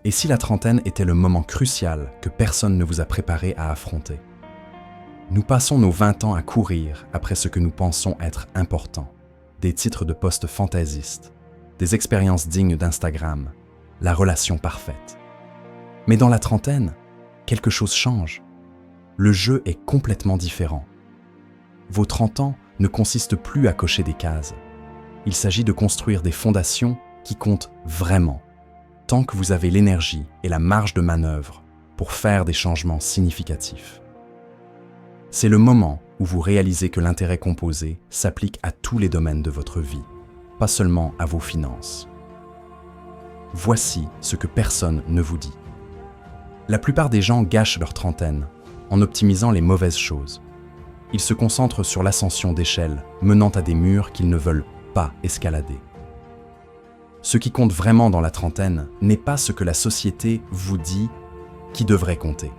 Et si la trentaine était le moment crucial que personne ne vous a préparé à affronter? Nous passons nos 20 ans à courir après ce que nous pensons être important. Des titres de postes fantaisistes, des expériences dignes d'Instagram, la relation parfaite. Mais dans la trentaine, quelque chose change. Le jeu est complètement différent. Vos 30 ans ne consistent plus à cocher des cases. Il s'agit de construire des fondations qui comptent vraiment, tant que vous avez l'énergie et la marge de manœuvre pour faire des changements significatifs. C'est le moment où vous réalisez que l'intérêt composé s'applique à tous les domaines de votre vie, pas seulement à vos finances. Voici ce que personne ne vous dit. La plupart des gens gâchent leur trentaine en optimisant les mauvaises choses. Ils se concentrent sur l'ascension d'échelles menant à des murs qu'ils ne veulent pas escalader. Ce qui compte vraiment dans la trentaine n'est pas ce que la société vous dit qui devrait compter.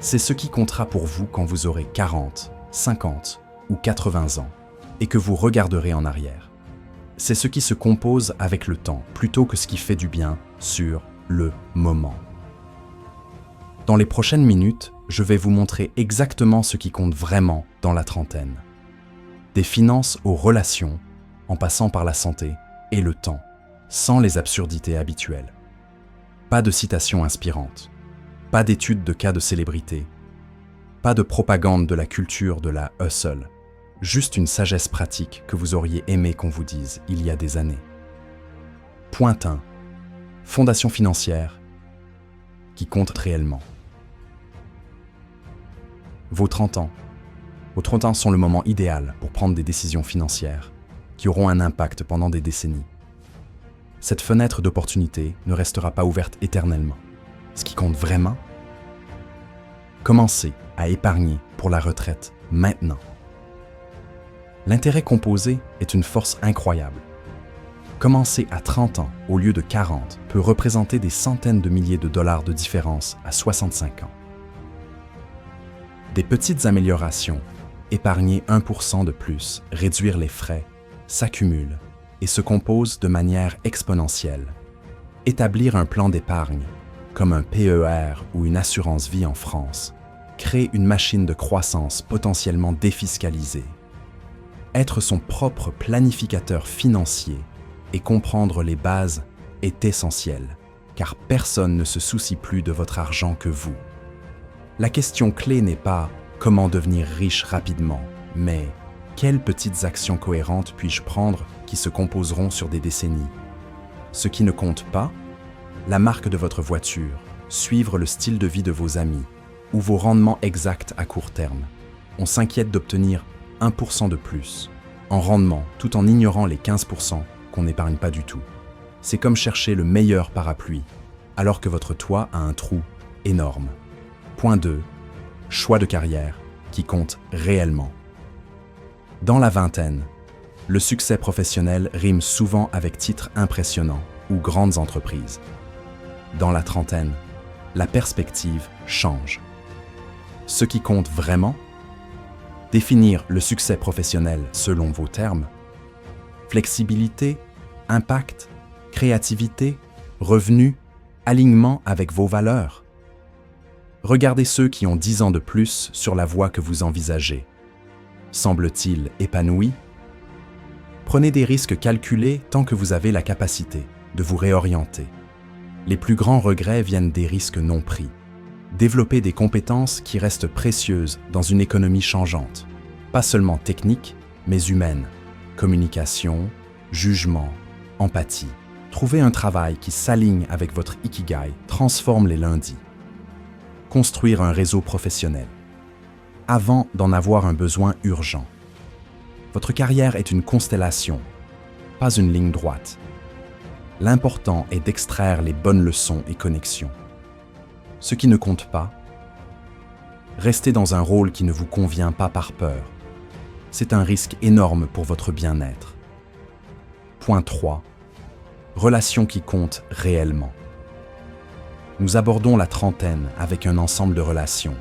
C'est ce qui comptera pour vous quand vous aurez 40, 50 ou 80 ans et que vous regarderez en arrière. C'est ce qui se compose avec le temps plutôt que ce qui fait du bien sur le moment. Dans les prochaines minutes, je vais vous montrer exactement ce qui compte vraiment dans la trentaine. Des finances aux relations, en passant par la santé et le temps, sans les absurdités habituelles. Pas de citations inspirantes, pas d'études de cas de célébrité, pas de propagande de la culture de la hustle, juste une sagesse pratique que vous auriez aimé qu'on vous dise il y a des années. Point 1. Fondation financière qui compte réellement. Vos 30 ans. Vos 30 ans sont le moment idéal pour prendre des décisions financières qui auront un impact pendant des décennies. Cette fenêtre d'opportunité ne restera pas ouverte éternellement. Ce qui compte vraiment, commencez à épargner pour la retraite maintenant. L'intérêt composé est une force incroyable. Commencer à 30 ans au lieu de 40 peut représenter des centaines de milliers de dollars de différence à 65 ans. Des petites améliorations, épargner 1% de plus, réduire les frais, s'accumulent et se composent de manière exponentielle. Établir un plan d'épargne, comme un PER ou une assurance vie en France, crée une machine de croissance potentiellement défiscalisée. Être son propre planificateur financier et comprendre les bases est essentiel, car personne ne se soucie plus de votre argent que vous. La question clé n'est pas « comment devenir riche rapidement », mais « quelles petites actions cohérentes puis-je prendre qui se composeront sur des décennies ?» Ce qui ne compte pas, la marque de votre voiture, suivre le style de vie de vos amis ou vos rendements exacts à court terme. On s'inquiète d'obtenir 1% de plus en rendement tout en ignorant les 15% qu'on n'épargne pas du tout. C'est comme chercher le meilleur parapluie alors que votre toit a un trou énorme. Point 2. Choix de carrière qui compte réellement. Dans la vingtaine, le succès professionnel rime souvent avec titres impressionnants ou grandes entreprises. Dans la trentaine, la perspective change. Ce qui compte vraiment, définir le succès professionnel selon vos termes, flexibilité, impact, créativité, revenus, alignement avec vos valeurs. Regardez ceux qui ont 10 ans de plus sur la voie que vous envisagez. Semble-t-il épanoui? Prenez des risques calculés tant que vous avez la capacité de vous réorienter. Les plus grands regrets viennent des risques non pris. Développez des compétences qui restent précieuses dans une économie changeante, pas seulement technique, mais humaine. Communication, jugement, empathie. Trouvez un travail qui s'aligne avec votre ikigai, transforme les lundis. Construire un réseau professionnel. Avant d'en avoir un besoin urgent. Votre carrière est une constellation, pas une ligne droite. L'important est d'extraire les bonnes leçons et connexions. Ce qui ne compte pas, rester dans un rôle qui ne vous convient pas par peur. C'est un risque énorme pour votre bien-être. Point 3. Relations qui comptent réellement. Nous abordons la trentaine avec un ensemble de relations.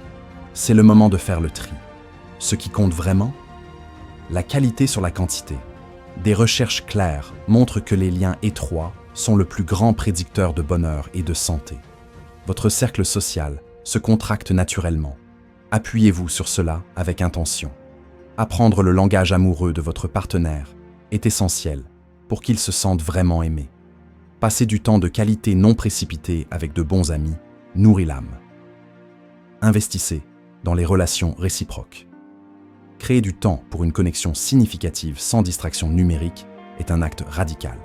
C'est le moment de faire le tri. Ce qui compte vraiment, la qualité sur la quantité. Des recherches claires montrent que les liens étroits sont le plus grand prédicteur de bonheur et de santé. Votre cercle social se contracte naturellement. Appuyez-vous sur cela avec intention. Apprendre le langage amoureux de votre partenaire est essentiel pour qu'il se sente vraiment aimé. Passer du temps de qualité non précipité avec de bons amis nourrit l'âme. Investissez dans les relations réciproques. Créer du temps pour une connexion significative sans distraction numérique est un acte radical.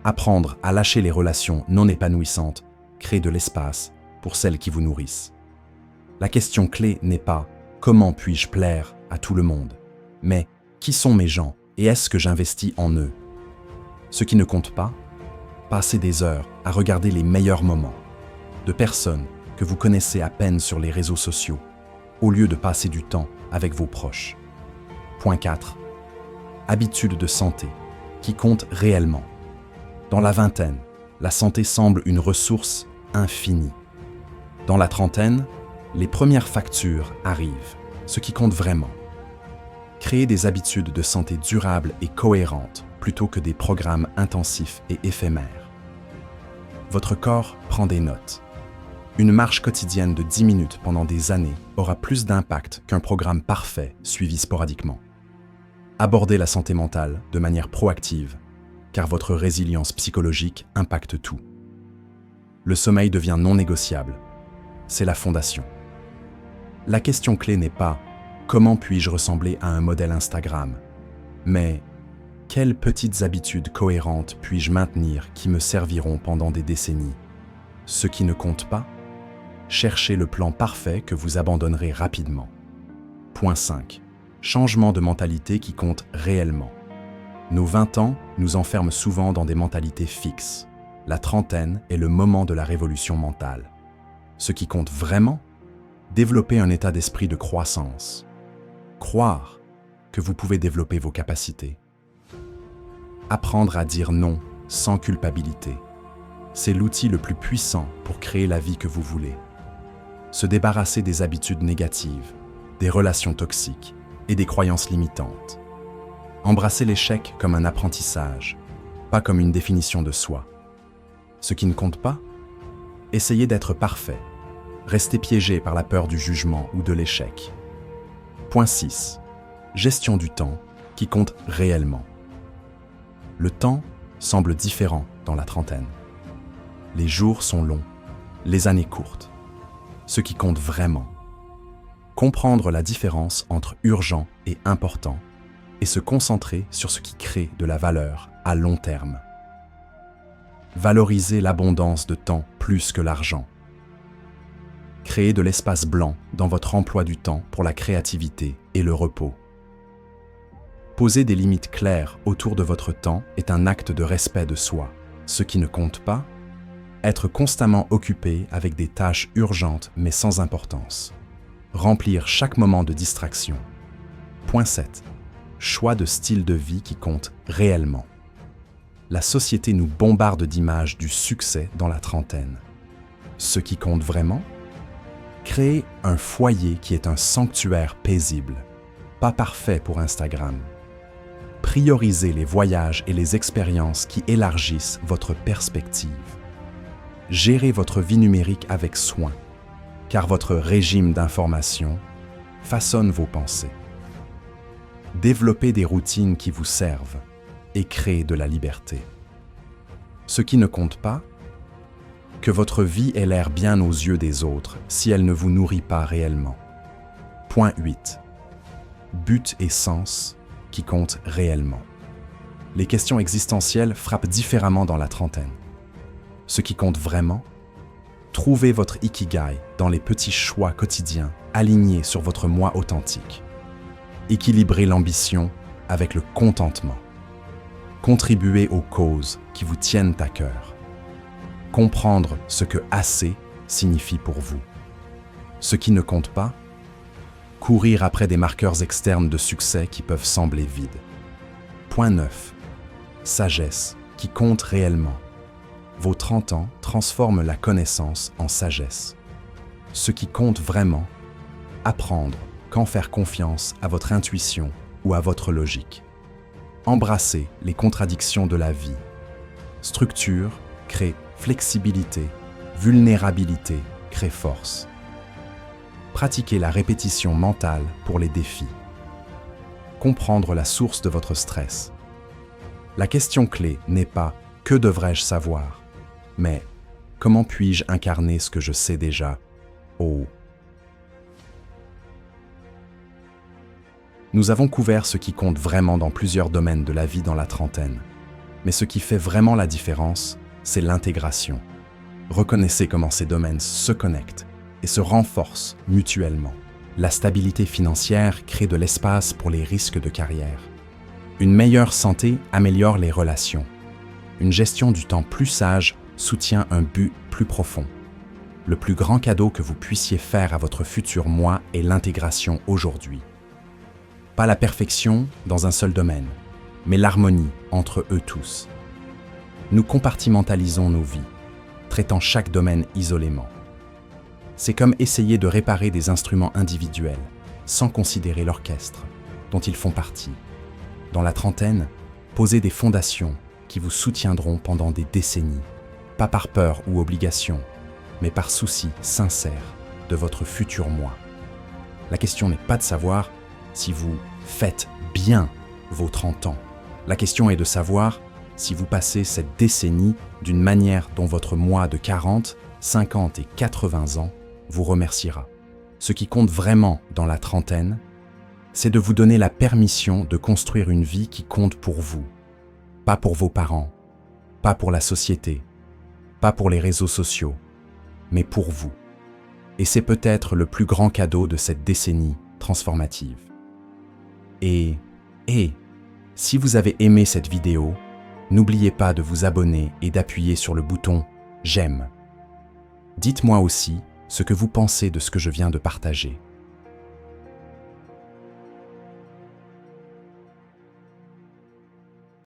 Apprendre à lâcher les relations non épanouissantes crée de l'espace pour celles qui vous nourrissent. La question clé n'est pas « comment puis-je plaire à tout le monde ?», mais « qui sont mes gens et est-ce que j'investis en eux ?» Ce qui ne compte pas, passez des heures à regarder les meilleurs moments de personnes que vous connaissez à peine sur les réseaux sociaux, au lieu de passer du temps avec vos proches. Point 4. Habitudes de santé qui comptent réellement. Dans la vingtaine, la santé semble une ressource infinie. Dans la trentaine, les premières factures arrivent, ce qui compte vraiment. Créez des habitudes de santé durables et cohérentes plutôt que des programmes intensifs et éphémères. Votre corps prend des notes. Une marche quotidienne de 10 minutes pendant des années aura plus d'impact qu'un programme parfait suivi sporadiquement. Abordez la santé mentale de manière proactive, car votre résilience psychologique impacte tout. Le sommeil devient non négociable. C'est la fondation. La question clé n'est pas « comment puis-je ressembler à un modèle Instagram ?», mais « quelles petites habitudes cohérentes puis-je maintenir qui me serviront pendant des décennies ?» Ce qui ne compte pas, cherchez le plan parfait que vous abandonnerez rapidement. Point 5. Changement de mentalité qui compte réellement. Nos 20 ans nous enferment souvent dans des mentalités fixes. La trentaine est le moment de la révolution mentale. Ce qui compte vraiment, développer un état d'esprit de croissance. Croire que vous pouvez développer vos capacités. Apprendre à dire non sans culpabilité. C'est l'outil le plus puissant pour créer la vie que vous voulez. Se débarrasser des habitudes négatives, des relations toxiques et des croyances limitantes. Embrasser l'échec comme un apprentissage, pas comme une définition de soi. Ce qui ne compte pas, essayez d'être parfait. Restez piégé par la peur du jugement ou de l'échec. Point 6. Gestion du temps qui compte réellement. Le temps semble différent dans la trentaine. Les jours sont longs, les années courtes. Ce qui compte vraiment. Comprendre la différence entre urgent et important et se concentrer sur ce qui crée de la valeur à long terme. Valorisez l'abondance de temps plus que l'argent. Créez de l'espace blanc dans votre emploi du temps pour la créativité et le repos. Poser des limites claires autour de votre temps est un acte de respect de soi. Ce qui ne compte pas, être constamment occupé avec des tâches urgentes mais sans importance. Remplir chaque moment de distraction. Point 7. Choix de style de vie qui compte réellement. La société nous bombarde d'images du succès dans la trentaine. Ce qui compte vraiment? Créer un foyer qui est un sanctuaire paisible, pas parfait pour Instagram. Priorisez les voyages et les expériences qui élargissent votre perspective. Gérez votre vie numérique avec soin, car votre régime d'information façonne vos pensées. Développez des routines qui vous servent et créez de la liberté. Ce qui ne compte pas, que votre vie ait l'air bien aux yeux des autres si elle ne vous nourrit pas réellement. Point 8. But et sens qui comptent réellement. Les questions existentielles frappent différemment dans la trentaine. Ce qui compte vraiment, trouvez votre ikigai dans les petits choix quotidiens alignés sur votre moi authentique. Équilibrez l'ambition avec le contentement. Contribuez aux causes qui vous tiennent à cœur. Comprendre ce que assez signifie pour vous. Ce qui ne compte pas, courir après des marqueurs externes de succès qui peuvent sembler vides. Point 9. Sagesse qui compte réellement. Vos 30 ans transforment la connaissance en sagesse. Ce qui compte vraiment, apprendre quand faire confiance à votre intuition ou à votre logique. Embrassez les contradictions de la vie. Structure crée flexibilité, vulnérabilité crée force. Pratiquez la répétition mentale pour les défis. Comprendre la source de votre stress. La question clé n'est pas « que devrais-je savoir ?», mais « comment puis-je incarner ce que je sais déjà ?» Oh. Nous avons couvert ce qui compte vraiment dans plusieurs domaines de la vie dans la trentaine. Mais ce qui fait vraiment la différence, c'est l'intégration. Reconnaissez comment ces domaines se connectent et se renforcent mutuellement. La stabilité financière crée de l'espace pour les risques de carrière. Une meilleure santé améliore les relations. Une gestion du temps plus sage soutient un but plus profond. Le plus grand cadeau que vous puissiez faire à votre futur moi est l'intégration aujourd'hui. Pas la perfection dans un seul domaine, mais l'harmonie entre eux tous. Nous compartimentalisons nos vies, traitant chaque domaine isolément. C'est comme essayer de réparer des instruments individuels, sans considérer l'orchestre dont ils font partie. Dans la trentaine, posez des fondations qui vous soutiendront pendant des décennies, pas par peur ou obligation, mais par souci sincère de votre futur moi. La question n'est pas de savoir si vous faites bien vos 30 ans. La question est de savoir si vous passez cette décennie d'une manière dont votre moi de 40, 50 et 80 ans vous remerciera. Ce qui compte vraiment dans la trentaine, c'est de vous donner la permission de construire une vie qui compte pour vous. Pas pour vos parents, pas pour la société, pas pour les réseaux sociaux, mais pour vous. Et c'est peut-être le plus grand cadeau de cette décennie transformative. Et si vous avez aimé cette vidéo, n'oubliez pas de vous abonner et d'appuyer sur le bouton « J'aime ». Dites-moi aussi ce que vous pensez de ce que je viens de partager.